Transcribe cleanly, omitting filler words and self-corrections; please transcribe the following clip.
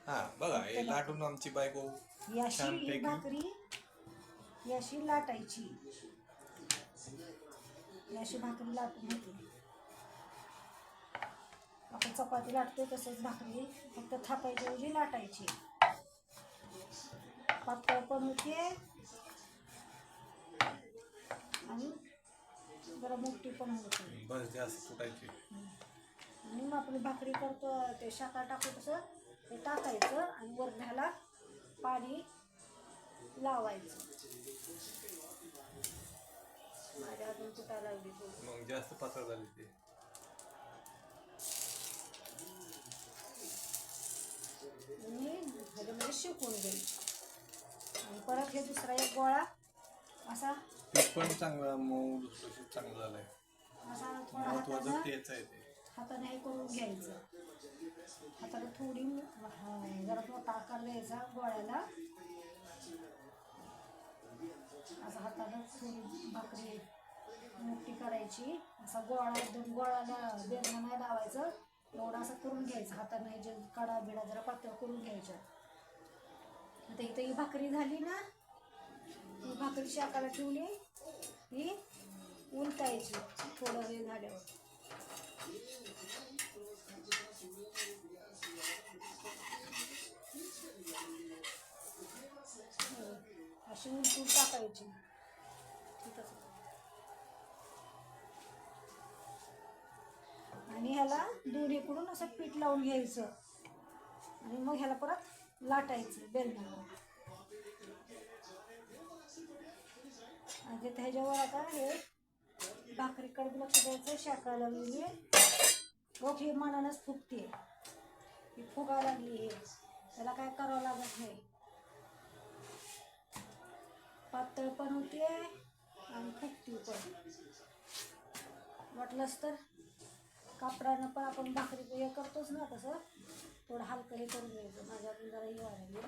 हा बघा हे लाटून आमची बायको याशी ही छानपैकी भाकरी याशी लाटायची, याशी भाकरी लाटून होते. आपण चपाती लाटतोय तसंच भाकरी फक्त थापायच्या ऐवजी लाटायची. पातळ पण होते आणि जरा मोठी पण होते. बस जास्त फुटायची. आणि मग आपण भाकरी करतो ते शाखा टाकू तसं ते टाकायचं आणि वरण्याला पाणी लावायचं. माझ्या अजून फुटायला लागली मग जास्त पातळ झाली ते. आणि ह्याच्यामध्ये शिकून घ्यायची. आणि परत हे दुसरा एक गोळा असा पीठ पण चांगलं मऊ लुसलुशीत चांगलं झालंय. असा थोडा महत्वाचं तेच आहे ते. हाताने हे करून घ्यायचं. हाताला थोडी जरा मोठा आकार द्यायचा गोळ्याला. असं हाताला थोडी भाकरी मोठी करायची. असा गोळा एकदम गोळाला बेरणं नाही लावायचं. एवढं असं करून घ्यायचं हाताने. हे जे कडा बिडा जरा पातळ करून घ्यायच्या. आता इथं ही भाकरी झाली ना, ही भाकरी शाकाला ठेवली, ही उलटायची थोडं वेळ झाल्यावर. अशी उलटून टाकायची. आणि ह्याला दोन्हीकडून असं पीठ लावून घ्यायचं आणि मग ह्याला परत लाटायचं बेलण्यावर. आणि ह्याच्यावर आता हे भाकरीकडे लक्ष द्यायचं. शाका लागलेली रोख ही मनानच फुगते. ही फुगा लागली हे, त्याला काय करावं लागत नाही. पातळ पण होते आणि फुगती पण. वाटलंच तर कापडानं पण आपण भाकरी हे करतोच ना, तसं थोडं हलकं हे करून घ्यायचं. माझ्या जरा हे वाढली.